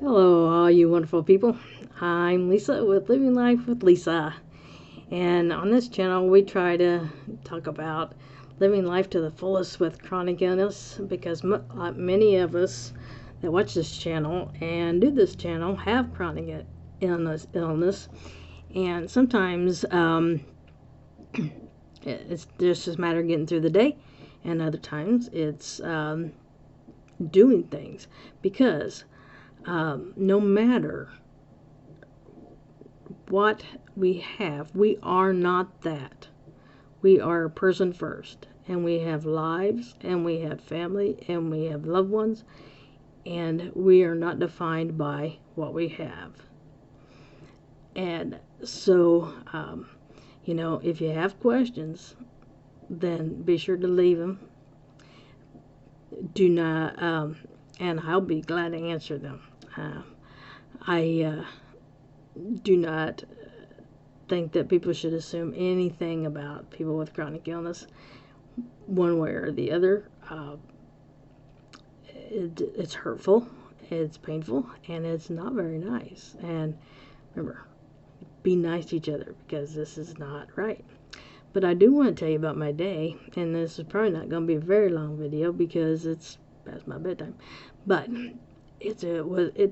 Hello, all you wonderful people. I'm Lisa with Living Life with Lisa. And on this channel, we try to talk about living life to the fullest with chronic illness because many of us that watch this channel and do this channel have chronic illness. And sometimes it's just a matter of getting through the day, and other times it's doing things because no matter what we have, we are not that. We are a person first, and we have lives, and we have family, and we have loved ones, and we are not defined by what we have. And so, if you have questions, then be sure to leave them. Do not, and I'll be glad to answer them. I do not think that people should assume anything about people with chronic illness one way or the other. It's hurtful, it's painful, and it's not very nice. And remember, be nice to each other because this is not right. But I do want to tell you about my day, and this is probably not going to be a very long video because it's past my bedtime. But it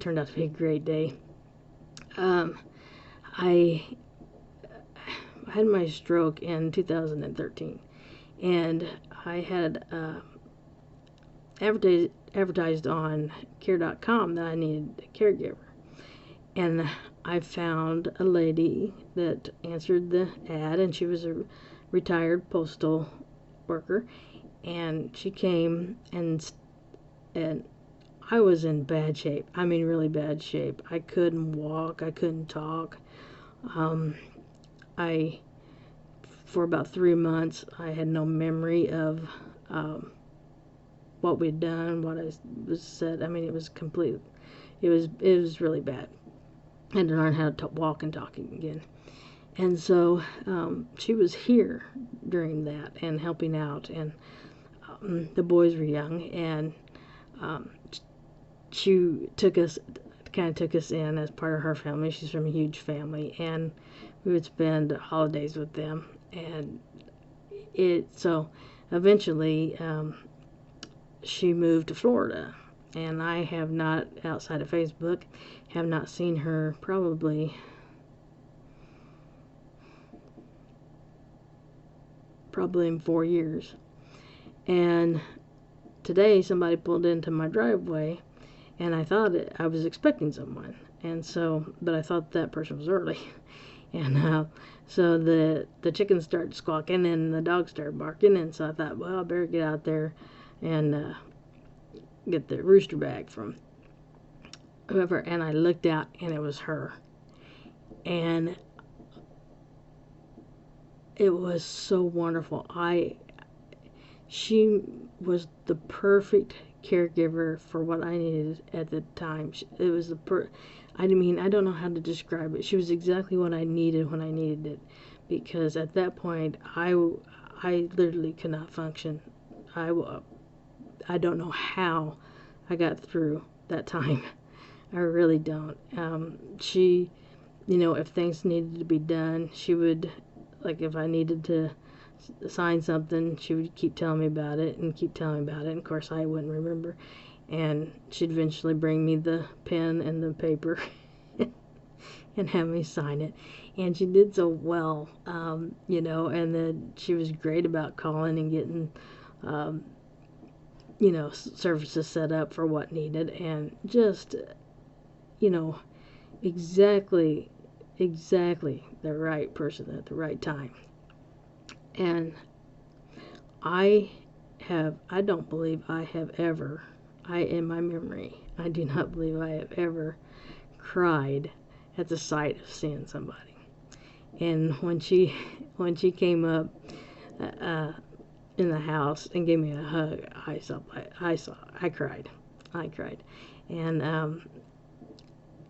turned out to be a great day. I had my stroke in 2013, and I had advertised on care.com that I needed a caregiver. And I found a lady that answered the ad, and she was a retired postal worker. And she came, and I was in bad shape. I mean, really bad shape. I couldn't walk. I couldn't talk. For about 3 months, I had no memory of what we'd done, what I was said. I mean, it was complete. It was really bad. I had to learn how to walk and talk again. And so she was here during that and helping out. And the boys were young, and she took us in as part of her family. She's from a huge family, and we would spend holidays with them. And so eventually she moved to Florida, and I have not, outside of Facebook, have not seen her probably in 4 years. And today somebody pulled into my driveway, and I thought I was expecting someone, and so, but I thought that person was early. And so the chickens started squawking and the dogs started barking, and so I thought, well, I better get out there and get the rooster back from whoever. And I looked out, and it was her. And it was so wonderful. She was the perfect caregiver for what I needed at the time. It was I mean, I don't know how to describe it. She was exactly what I needed when I needed it, because at that point I literally could not function. I don't know how I got through that time. I really don't. She, if things needed to be done, she would, like, if I needed to sign something, she would keep telling me about it and keep telling me about it. And of course, I wouldn't remember. And she'd eventually bring me the pen and the paper and have me sign it. And she did so well, and then she was great about calling and getting, services set up for what needed, and just, exactly the right person at the right time. And I don't believe I have ever, in my memory, I do not believe I have ever cried at the sight of seeing somebody. And when she came up in the house and gave me a hug, I cried. And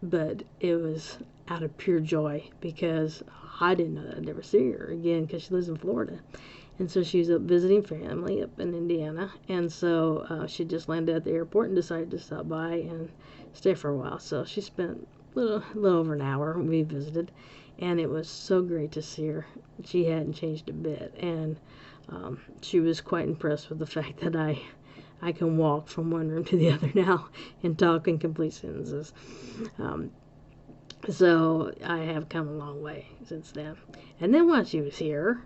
but it was out of pure joy, because I didn't know that I'd never see her again, because she lives in Florida. And so she was up visiting family up in Indiana. And so she just landed at the airport and decided to stop by and stay for a while. So she spent a little over an hour. We visited. And it was so great to see her. She hadn't changed a bit. And she was quite impressed with the fact that I can walk from one room to the other now and talk in complete sentences. So I have come a long way since then. And then while she was here,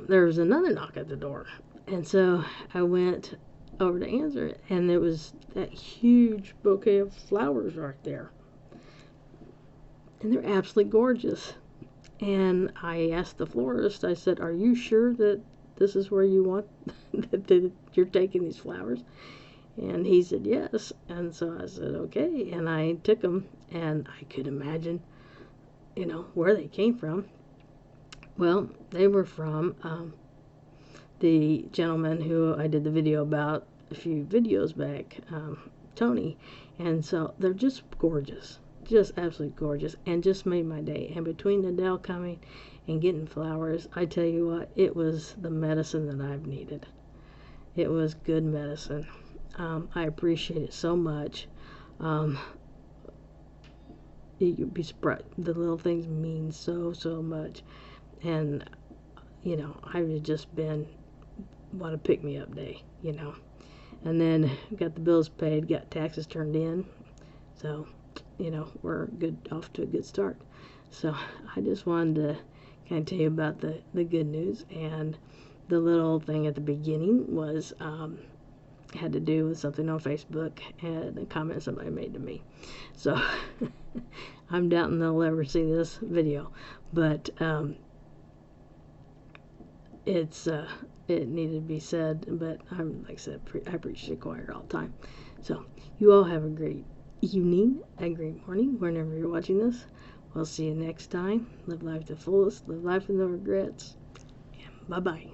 there was another knock at the door. And so I went over to answer it, and there was that huge bouquet of flowers right there. And they're absolutely gorgeous. And I asked the florist, I said, "Are you sure that this is where you want, that you're taking these flowers?" And he said, "Yes." And so I said, "Okay." And I took them, and I could imagine, where they came from. Well, they were from the gentleman who I did the video about a few videos back, Tony. And so they're just gorgeous. Just absolutely gorgeous, and just made my day. And between Adele coming and getting flowers, I tell you what, it was the medicine that I've needed. It was good medicine. I appreciate it so much. You'd be surprised. The little things mean so much. And I've just been what a pick me up day, and then got the bills paid, got taxes turned in, so we're off to a good start. So I just wanted to kind of tell you about the good news. And the little thing at the beginning was had to do with something on Facebook and a comment somebody made to me. So I'm doubting they'll ever see this video, but it needed to be said. But like I said, I preach to the choir all the time. So you all have a great evening, a great morning, whenever you're watching this. We'll see you next time. Live life to the fullest. Live life with no regrets. And bye-bye.